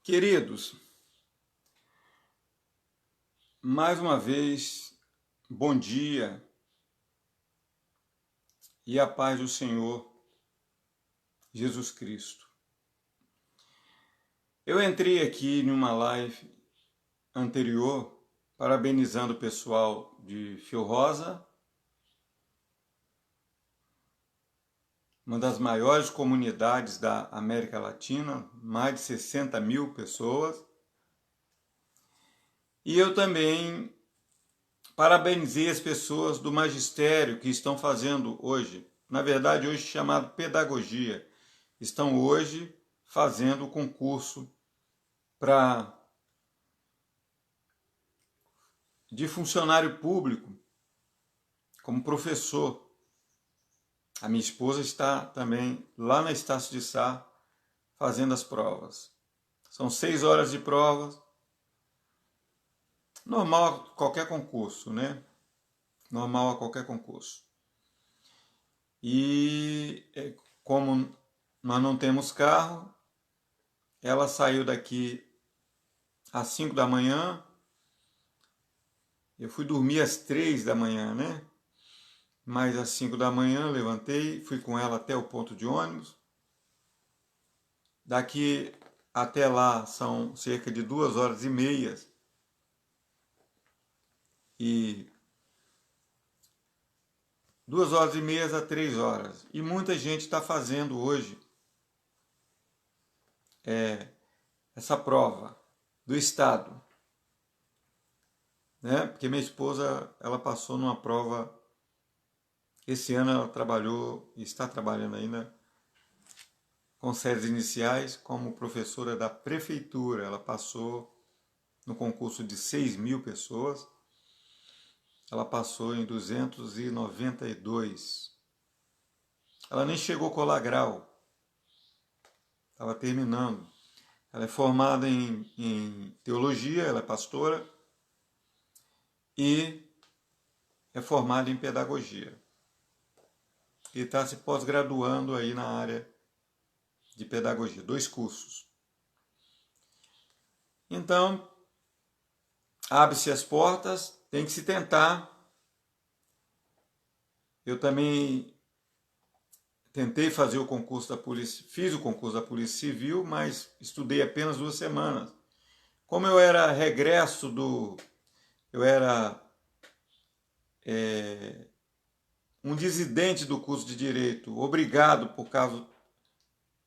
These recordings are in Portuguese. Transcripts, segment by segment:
Queridos, mais uma vez, bom dia e a paz do Senhor Jesus Cristo. Eu entrei aqui em uma live anterior, parabenizando o pessoal de Fio Rosa, uma das maiores comunidades da América Latina, mais de 60 mil pessoas. E eu também parabenizei as pessoas do magistério que estão fazendo hoje, na verdade hoje chamado pedagogia, estão hoje fazendo o concurso de funcionário público como professor. A minha esposa está também lá na Estácio de Sá fazendo as provas. São 6 horas de provas. Normal a qualquer concurso, né? Normal a qualquer concurso. E como nós não temos carro, ela saiu daqui às 5 da manhã. Eu fui dormir às 3 da manhã, né? Mas às 5 da manhã levantei, fui com ela até o ponto de ônibus. Daqui até lá são cerca de 2 horas e meia. E 2 horas e meia a 3 horas. E muita gente está fazendo hoje essa prova do Estado. Né? Porque minha esposa, ela passou numa prova, esse ano ela trabalhou e está trabalhando ainda com séries iniciais como professora da prefeitura. Ela passou no concurso de 6 mil pessoas, ela passou em 292. Ela nem chegou a colar grau, estava terminando. Ela é formada em teologia, ela é pastora e é formada em pedagogia. E está se pós-graduando aí na área de pedagogia, 2 cursos. Então, abre-se as portas, tem que se tentar. Eu também tentei fazer o concurso da Polícia, fiz o concurso da Polícia Civil, mas estudei apenas 2 semanas. Como eu era regresso eu era um dissidente do curso de Direito, obrigado por causa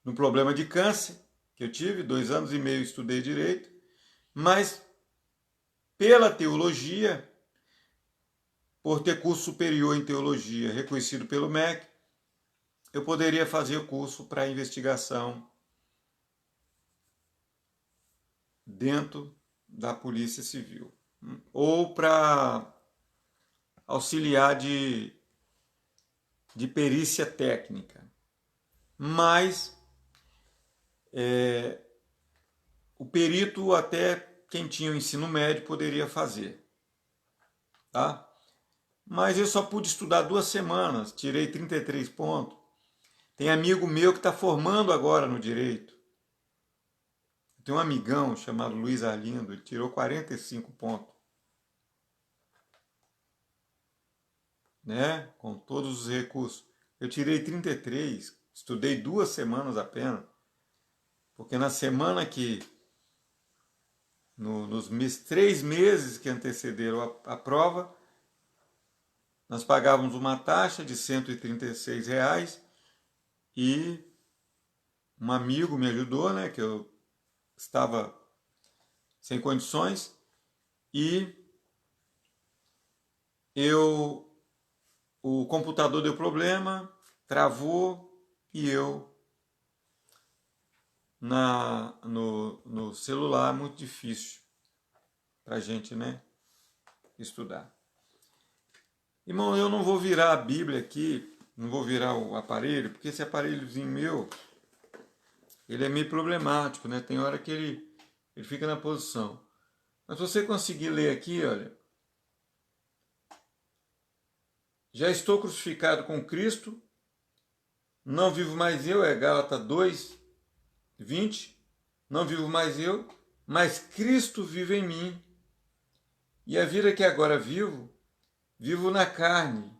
do problema de câncer que eu tive, 2 anos e meio estudei Direito, mas pela teologia, por ter curso superior em teologia reconhecido pelo MEC, eu poderia fazer o curso para investigação dentro da Polícia Civil, ou para auxiliar de perícia técnica. Mas o perito, até quem tinha o ensino médio, poderia fazer. Tá? Mas eu só pude estudar 2 semanas, tirei 33 pontos. Tem amigo meu que está formando agora no direito. Tem um amigão chamado Luiz Arlindo, ele tirou 45 pontos. Né? Com todos os recursos. Eu tirei 33, estudei 2 semanas apenas. Porque na semana que, nos 3 meses que antecederam a prova, nós pagávamos uma taxa de R$136 e um amigo me ajudou, né, que eu estava sem condições, e o computador deu problema, travou, e eu no celular, muito difícil para a gente, né, estudar. Irmão, eu não vou virar a Bíblia aqui, não vou virar o aparelho, porque esse aparelhozinho meu, ele é meio problemático, né? Tem hora que ele fica na posição. Mas se você conseguir ler aqui, olha. Já estou crucificado com Cristo, não vivo mais eu, é Gálatas 2, 20. Não vivo mais eu, mas Cristo vive em mim. E a vida que agora vivo, vivo na carne.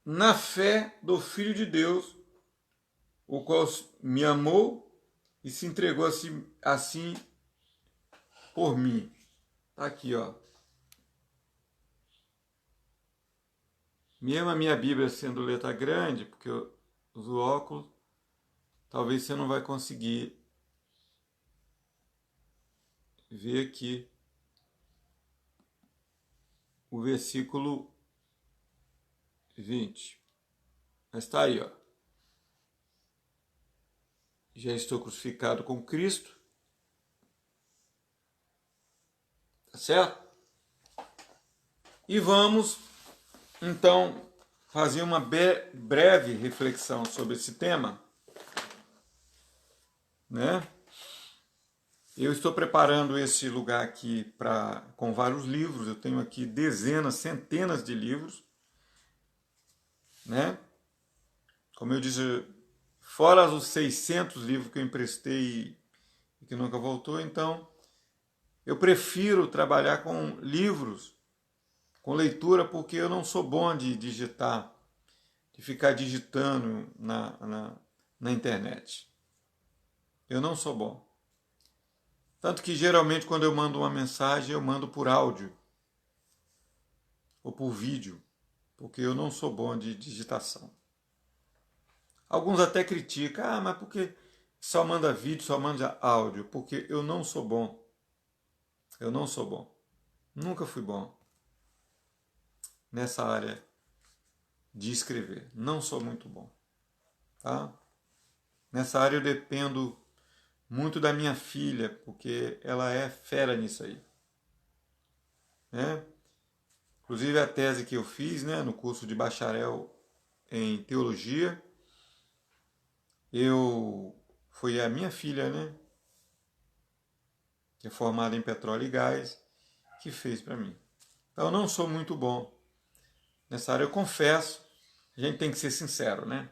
Na fé do Filho de Deus, o qual me amou e se entregou assim por mim. Tá aqui, ó. Mesmo a minha Bíblia sendo letra grande, porque eu uso óculos, talvez você não vai conseguir ver aqui o versículo 20. Mas está aí, ó. Já estou crucificado com Cristo. Tá certo? E vamos, então, fazer uma breve reflexão sobre esse tema, né? Eu estou preparando esse lugar aqui com vários livros. Eu tenho aqui dezenas, centenas de livros, né? Como eu disse, fora os 600 livros que eu emprestei e que nunca voltou, então eu prefiro trabalhar com livros, com leitura, porque eu não sou bom de digitar, de ficar digitando na internet. Eu não sou bom. Tanto que geralmente quando eu mando uma mensagem, eu mando por áudio ou por vídeo, porque eu não sou bom de digitação. Alguns até criticam, mas por que só manda vídeo, só manda áudio? Porque eu não sou bom. Eu não sou bom. Nunca fui bom nessa área de escrever. Não sou muito bom. Tá? Nessa área eu dependo muito da minha filha, porque ela é fera nisso aí. Né? Inclusive a tese que eu fiz, né, no curso de bacharel em teologia, foi a minha filha, né, que é formada em petróleo e gás, que fez para mim. Então eu não sou muito bom nessa área, eu confesso. A gente tem que ser sincero, né?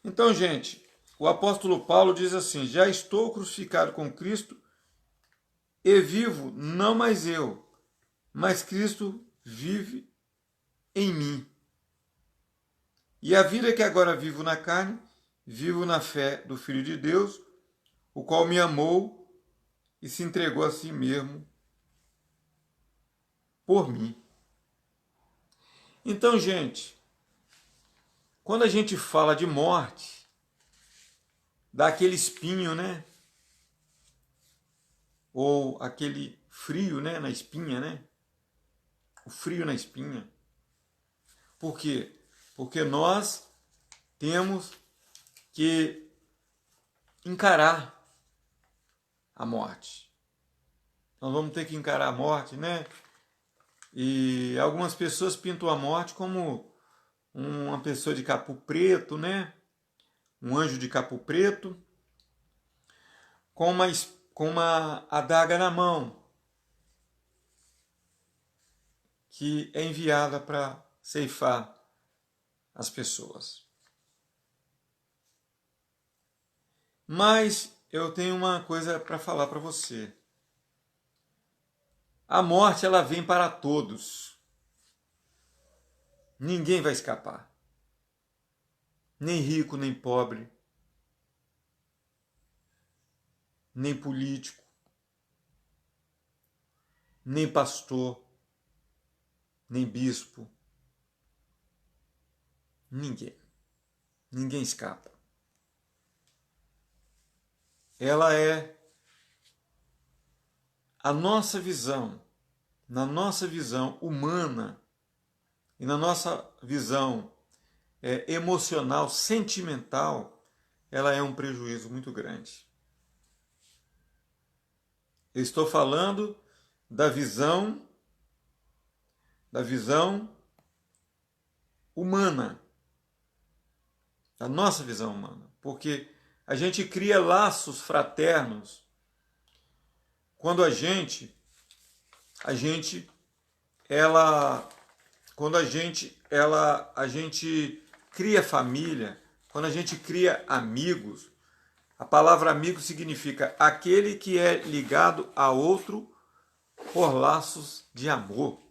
Então, gente, o apóstolo Paulo diz assim: já estou crucificado com Cristo e vivo, não mais eu, mas Cristo vive em mim. E a vida que agora vivo na carne, vivo na fé do Filho de Deus, o qual me amou e se entregou a si mesmo por mim. Então, gente, quando a gente fala de morte, dá aquele espinho, né? Ou aquele frio, né, na espinha, né? O frio na espinha. Por quê? Porque nós temos que encarar a morte. Nós vamos ter que encarar a morte, né? E algumas pessoas pintam a morte como uma pessoa de capô preto, né? Um anjo de capô preto, com uma adaga na mão, que é enviada para ceifar as pessoas. Mas eu tenho uma coisa para falar para você. A morte, ela vem para todos. Ninguém vai escapar. Nem rico, nem pobre. Nem político. Nem pastor. Nem bispo. Ninguém. Ninguém escapa. Ela é a nossa visão, na nossa visão humana e na nossa visão emocional, sentimental, ela é um prejuízo muito grande. Eu estou falando da visão humana, da nossa visão humana, porque a gente cria laços fraternos quando a gente cria família, quando a gente cria amigos, a palavra amigo significa aquele que é ligado a outro por laços de amor.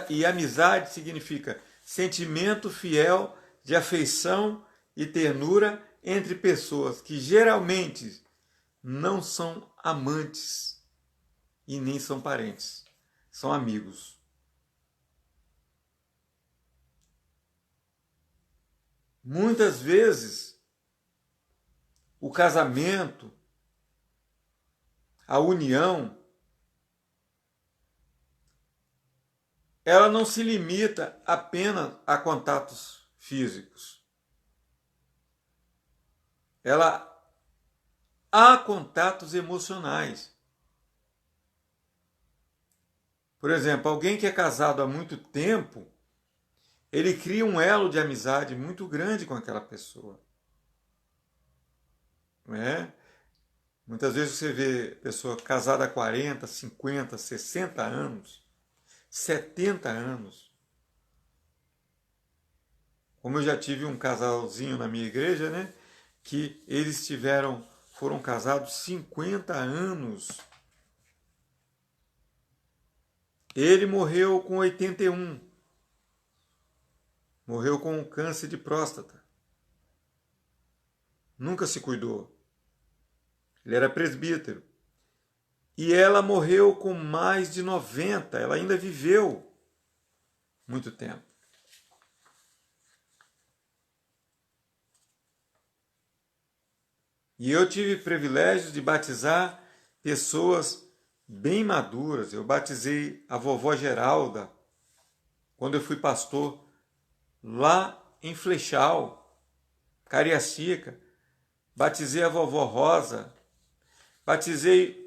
E amizade significa sentimento fiel de afeição e ternura entre pessoas que geralmente não são amantes e nem são parentes, são amigos. Muitas vezes, o casamento, a união, ela não se limita apenas a contatos físicos. Ela há contatos emocionais. Por exemplo, alguém que é casado há muito tempo, ele cria um elo de amizade muito grande com aquela pessoa. Não é? Muitas vezes você vê pessoa casada há 40, 50, 60 anos, 70 anos. Como eu já tive um casalzinho na minha igreja, né? Que eles foram casados 50 anos. Ele morreu com 81. Morreu com câncer de próstata. Nunca se cuidou. Ele era presbítero. E ela morreu com mais de 90. Ela ainda viveu muito tempo. E eu tive privilégio de batizar pessoas bem maduras. Eu batizei a vovó Geralda quando eu fui pastor lá em Flechal, Cariacica. Batizei a vovó Rosa. Batizei,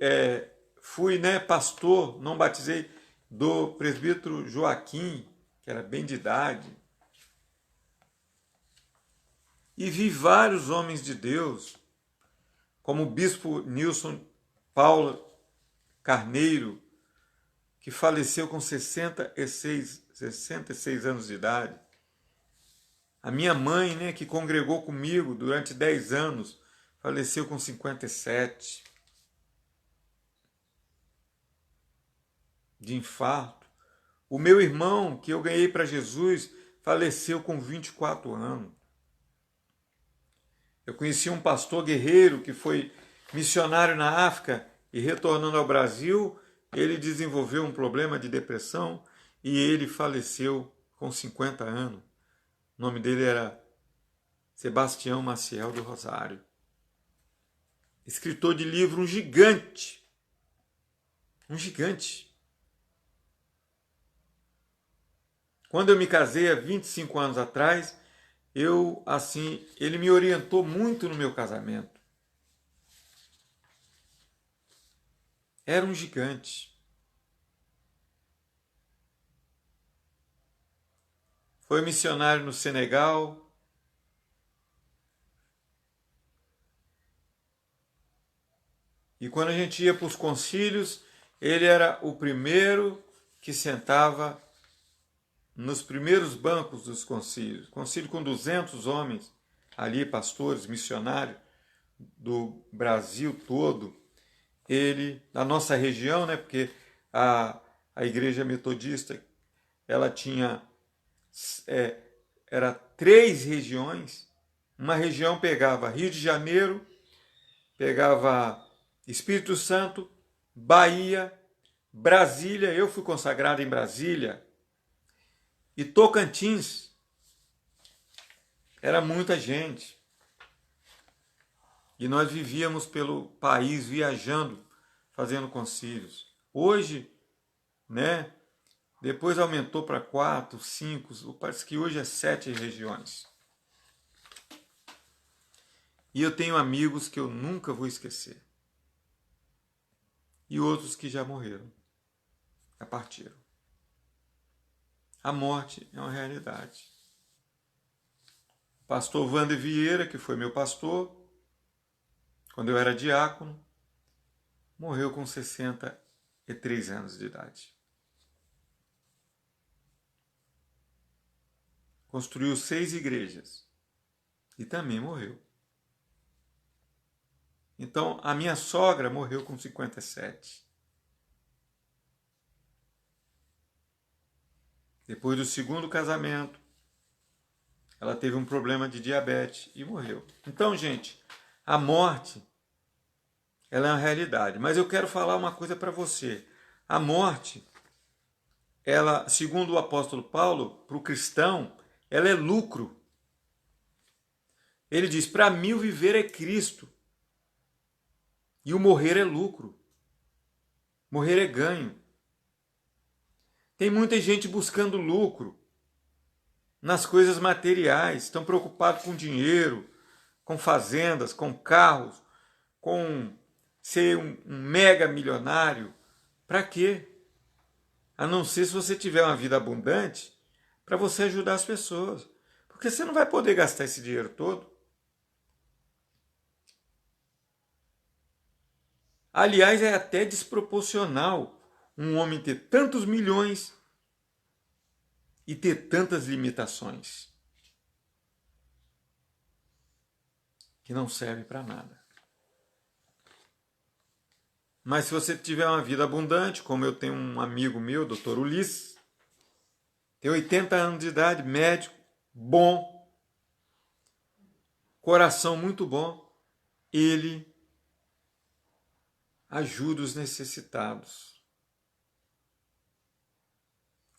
fui pastor, não batizei, do presbítero Joaquim, que era bem de idade. E vi vários homens de Deus, como o bispo Nilson Paulo Carneiro, que faleceu com 66 anos de idade. A minha mãe, que congregou comigo durante 10 anos, faleceu com 57 de infarto. O meu irmão, que eu ganhei para Jesus, faleceu com 24 anos. Eu conheci um pastor guerreiro que foi missionário na África e retornando ao Brasil, ele desenvolveu um problema de depressão e ele faleceu com 50 anos. O nome dele era Sebastião Maciel do Rosário. Escritor de livro, um gigante. Um gigante. Quando eu me casei há 25 anos atrás, ele me orientou muito no meu casamento. Era um gigante. Foi missionário no Senegal. E quando a gente ia para os concílios, ele era o primeiro que sentava nos primeiros bancos dos concílios. Concílio com 200 homens ali, pastores, missionários do Brasil todo. Ele, na nossa região, porque a igreja metodista, ela tinha, era 3 regiões. Uma região pegava Rio de Janeiro, pegava Espírito Santo, Bahia, Brasília, eu fui consagrado em Brasília, e Tocantins. Era muita gente. E nós vivíamos pelo país, viajando, fazendo concílios. Hoje, depois aumentou para 4, 5, parece que hoje é 7 regiões. E eu tenho amigos que eu nunca vou esquecer. E outros que já morreram, já partiram. A morte é uma realidade. O pastor Wander Vieira, que foi meu pastor, quando eu era diácono, morreu com 63 anos de idade. construiu 6 igrejas e também morreu. Então, a minha sogra morreu com 57. Depois do segundo casamento, ela teve um problema de diabetes e morreu. Então, gente, a morte, ela é uma realidade. Mas eu quero falar uma coisa para você. A morte, ela, segundo o apóstolo Paulo, para o cristão, ela é lucro. Ele diz, para mim o viver é Cristo. E o morrer é lucro. Morrer é ganho. Tem muita gente buscando lucro nas coisas materiais, estão preocupados com dinheiro, com fazendas, com carros, com ser um mega milionário. Para quê? A não ser se você tiver uma vida abundante para você ajudar as pessoas. Porque você não vai poder gastar esse dinheiro todo. Aliás, é até desproporcional um homem ter tantos milhões e ter tantas limitações que não servem para nada. Mas se você tiver uma vida abundante, como eu tenho um amigo meu, Dr. Ulisses, tem 80 anos de idade, médico, bom, coração muito bom, ele ajuda os necessitados.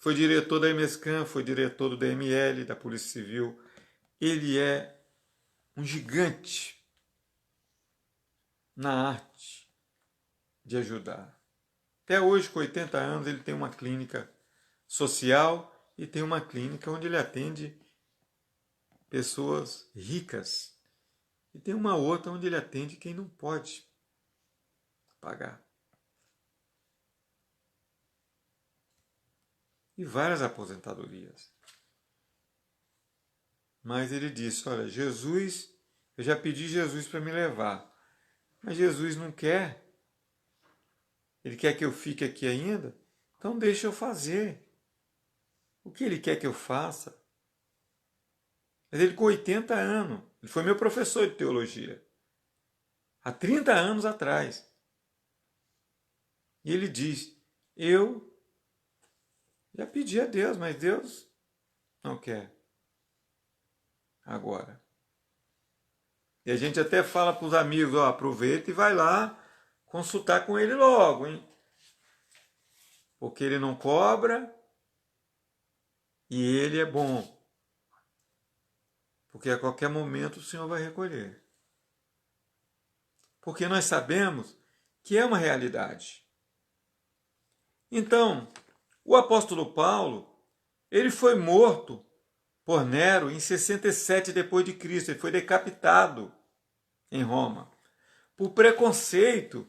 Foi diretor da EMESCAN, foi diretor do DML, da Polícia Civil. Ele é um gigante na arte de ajudar. Até hoje, com 80 anos, ele tem uma clínica social e tem uma clínica onde ele atende pessoas ricas. E tem uma outra onde ele atende quem não pode pagar. E várias aposentadorias. Mas ele disse, olha, Jesus, eu já pedi Jesus para me levar, mas Jesus não quer. Ele quer que eu fique aqui ainda? Então deixa eu fazer o que ele quer que eu faça. Mas ele com 80 anos, ele foi meu professor de teologia, há 30 anos atrás. E ele diz, eu já pedi a Deus, mas Deus não quer agora. E a gente até fala para os amigos, ó, aproveita e vai lá consultar com ele logo, hein? Porque ele não cobra e ele é bom. Porque a qualquer momento o Senhor vai recolher. Porque nós sabemos que é uma realidade. Então, o apóstolo Paulo, ele foi morto por Nero em 67 depois de Cristo. Ele foi decapitado em Roma por preconceito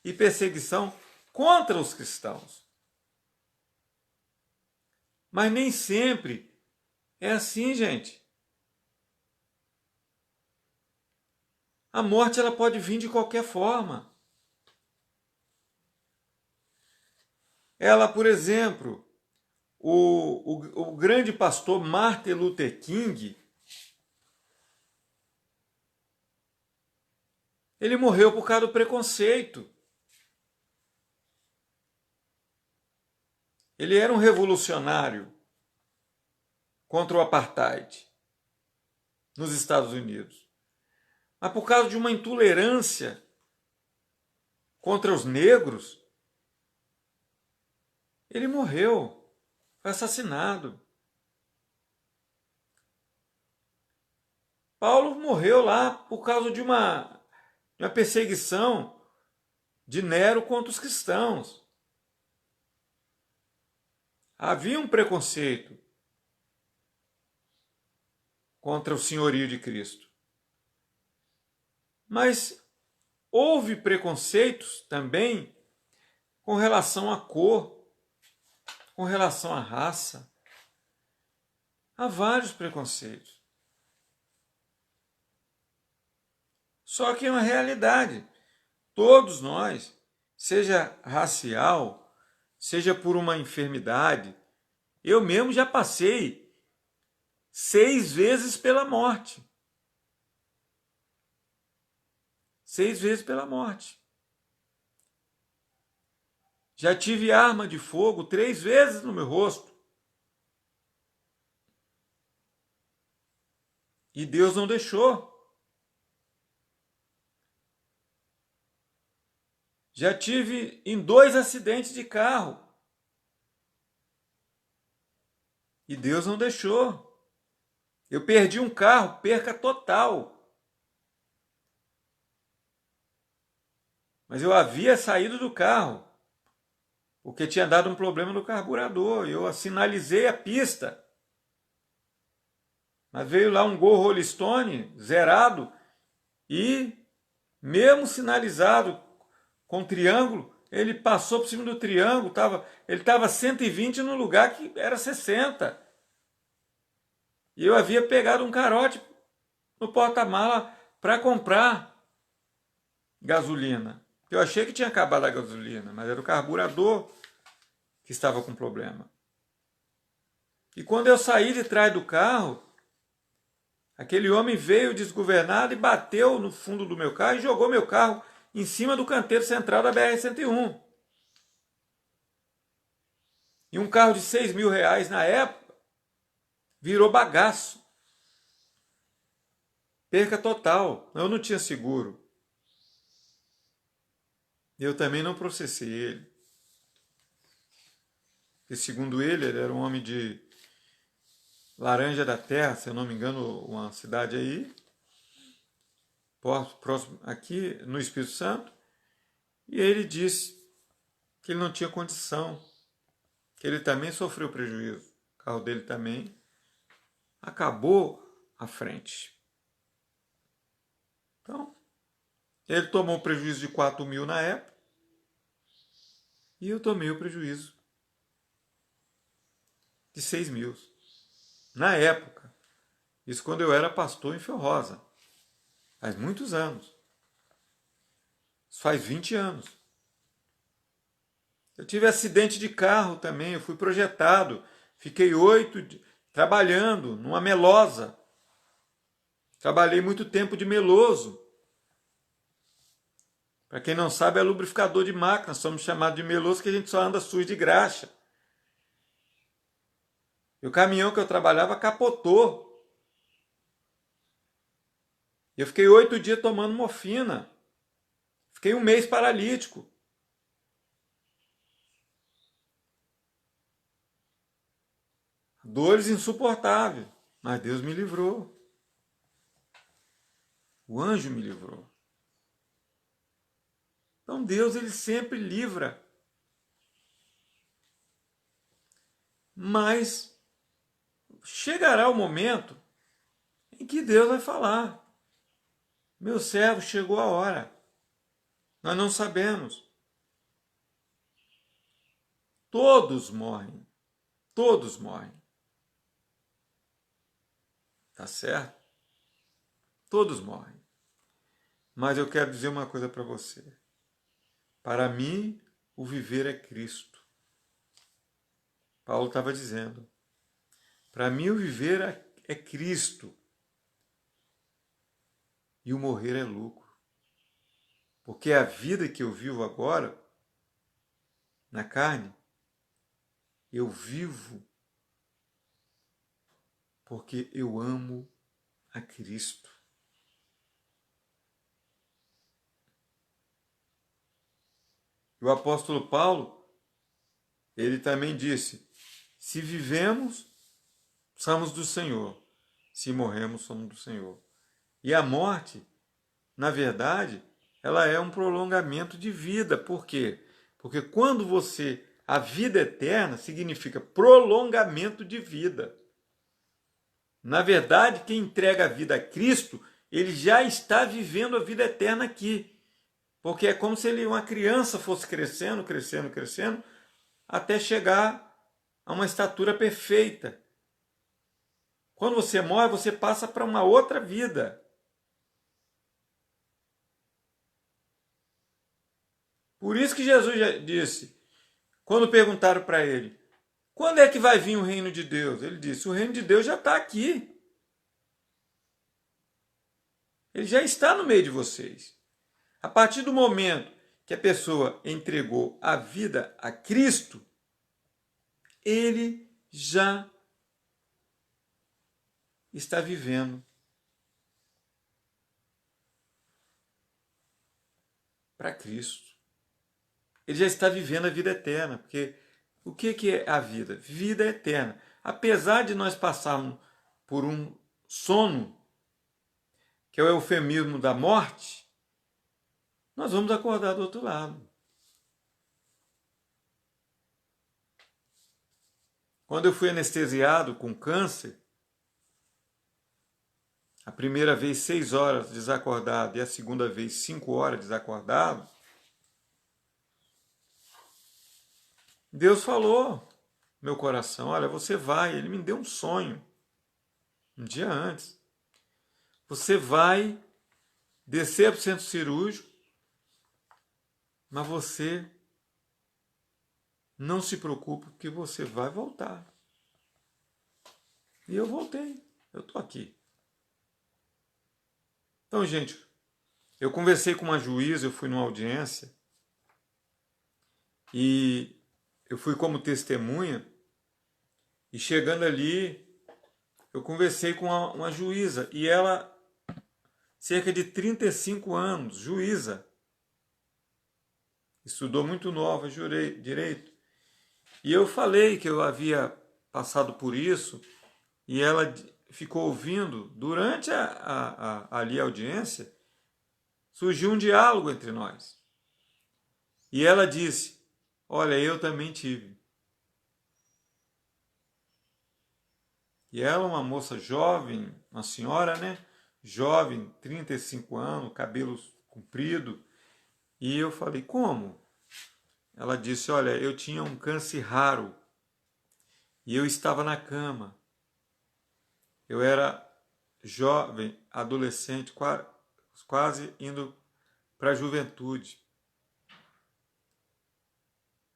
e perseguição contra os cristãos. Mas nem sempre é assim, gente. A morte ela pode vir de qualquer forma. Ela, por exemplo, o grande pastor Martin Luther King, ele morreu por causa do preconceito. Ele era um revolucionário contra o apartheid nos Estados Unidos. Mas por causa de uma intolerância contra os negros, ele morreu, foi assassinado. Paulo morreu lá por causa de uma perseguição de Nero contra os cristãos. Havia um preconceito contra o senhorio de Cristo. Mas houve preconceitos também com relação à cor, com relação à raça. Há vários preconceitos. Só que é uma realidade. Todos nós, seja racial, seja por uma enfermidade, eu mesmo já passei 6 vezes pela morte. 6 vezes pela morte. Já tive arma de fogo 3 vezes no meu rosto. E Deus não deixou. Já tive em 2 acidentes de carro. E Deus não deixou. Eu perdi um carro, perca total. Mas eu havia saído do carro, porque tinha dado um problema no carburador. Eu sinalizei a pista. Mas veio lá um Gol Rolling Stone zerado e, mesmo sinalizado com triângulo, ele passou por cima do triângulo. Ele estava 120 no lugar que era 60. E eu havia pegado um carote no porta-mala para comprar gasolina. Eu achei que tinha acabado a gasolina, mas era o carburador que estava com problema. E quando eu saí de trás do carro, aquele homem veio desgovernado e bateu no fundo do meu carro e jogou meu carro em cima do canteiro central da BR-101. E um carro de R$6.000 na época virou bagaço. Perca total. Eu não tinha seguro. Eu também não processei ele. Porque, segundo ele era um homem de Laranja da Terra, se eu não me engano, uma cidade aí, próximo aqui no Espírito Santo. E ele disse que ele não tinha condição, que ele também sofreu prejuízo. O carro dele também acabou à frente. Então, ele tomou um prejuízo de 4.000 na época e eu tomei o prejuízo de 6.000 na época. Isso quando eu era pastor em Fio Rosa. Faz muitos anos. Isso faz 20 anos. Eu tive acidente de carro também, eu fui projetado. Fiquei 8 dias trabalhando numa melosa. Trabalhei muito tempo de meloso. Para quem não sabe, é lubrificador de máquina. Somos chamados de meloso que a gente só anda sujo de graxa. E o caminhão que eu trabalhava capotou. Eu fiquei 8 dias tomando morfina. Fiquei 1 mês paralítico. Dores insuportáveis. Mas Deus me livrou. O anjo me livrou. Então Deus, ele sempre livra. Mas chegará o momento em que Deus vai falar: meu servo, chegou a hora. Nós não sabemos. Todos morrem. Todos morrem. Tá certo? Todos morrem. Mas eu quero dizer uma coisa para você. Para mim, o viver é Cristo. Paulo estava dizendo. Para mim, o viver é Cristo. E o morrer é lucro. Porque a vida que eu vivo agora, na carne, eu vivo porque eu amo a Cristo. E o apóstolo Paulo, ele também disse: se vivemos, somos do Senhor. Se morremos, somos do Senhor. E a morte, na verdade, ela é um prolongamento de vida. Por quê? Porque quando a vida eterna significa prolongamento de vida. Na verdade, quem entrega a vida a Cristo, ele já está vivendo a vida eterna aqui. Porque é como se uma criança fosse crescendo, crescendo, crescendo, até chegar a uma estatura perfeita. Quando você morre, você passa para uma outra vida. Por isso que Jesus já disse, quando perguntaram para ele: quando é que vai vir o reino de Deus? Ele disse: o reino de Deus já está aqui. Ele já está no meio de vocês. A partir do momento que a pessoa entregou a vida a Cristo, ele já está vivendo para Cristo. Ele já está vivendo a vida eterna, porque o que é a vida? Vida eterna. Apesar de nós passarmos por um sono, que é o eufemismo da morte, nós vamos acordar do outro lado. Quando eu fui anestesiado com câncer, a primeira vez 6 horas desacordado e a segunda vez 5 horas desacordado, Deus falou no meu coração, olha, você vai, ele me deu um sonho, um dia antes. Você vai descer para o centro cirúrgico, mas você não se preocupe, porque você vai voltar. E eu voltei, eu estou aqui. Então, gente, eu conversei com uma juíza, eu fui numa audiência, e eu fui como testemunha, e chegando ali, eu conversei com uma juíza, e ela, cerca de 35 anos, juíza, estudou muito nova, direito, e eu falei que eu havia passado por isso, e ela ficou ouvindo. Durante ali a audiência, surgiu um diálogo entre nós. E ela disse, olha, eu também tive. E ela, uma moça jovem, uma senhora, né? Jovem, 35 anos, cabelo comprido. E eu falei, como? Ela disse, olha, eu tinha um câncer raro. E eu estava na cama. Eu era jovem, adolescente, quase indo para a juventude.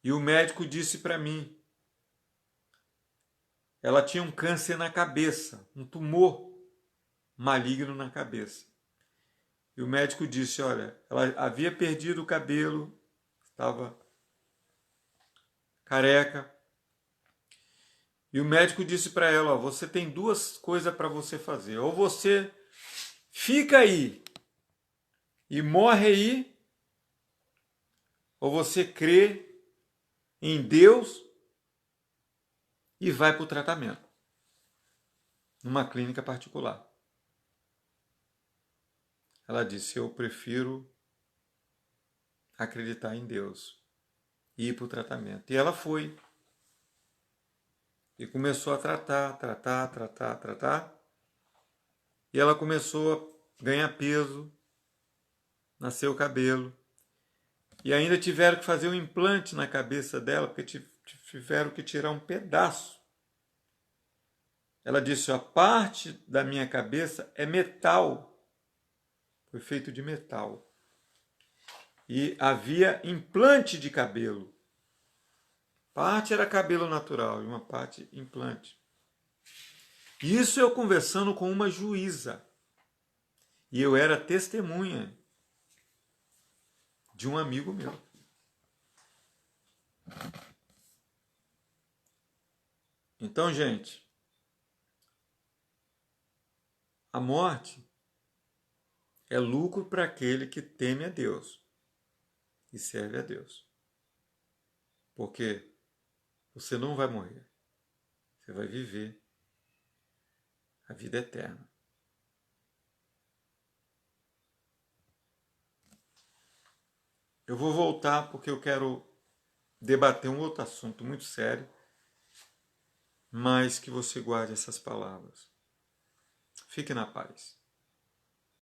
E o médico disse para mim, ela tinha um câncer na cabeça, um tumor maligno na cabeça. E o médico disse, olha, ela havia perdido o cabelo, estava careca. E o médico disse para ela, ó, você tem duas coisas para você fazer. Ou você fica aí e morre aí, ou você crê em Deus e vai para o tratamento, numa clínica particular. Ela disse, eu prefiro acreditar em Deus e ir para o tratamento. E ela foi. E começou a tratar. E ela começou a ganhar peso, nasceu o cabelo. E ainda tiveram que fazer um implante na cabeça dela, porque tiveram que tirar um pedaço. Ela disse, a parte da minha cabeça é metal. Foi feito de metal. E havia implante de cabelo. Parte era cabelo natural e uma parte implante. Isso eu conversando com uma juíza. E eu era testemunha de um amigo meu. Então, gente, a morte é lucro para aquele que teme a Deus e serve a Deus. Porque você não vai morrer. Você vai viver a vida eterna. Eu vou voltar porque eu quero debater um outro assunto muito sério, mas que você guarde essas palavras. Fique na paz.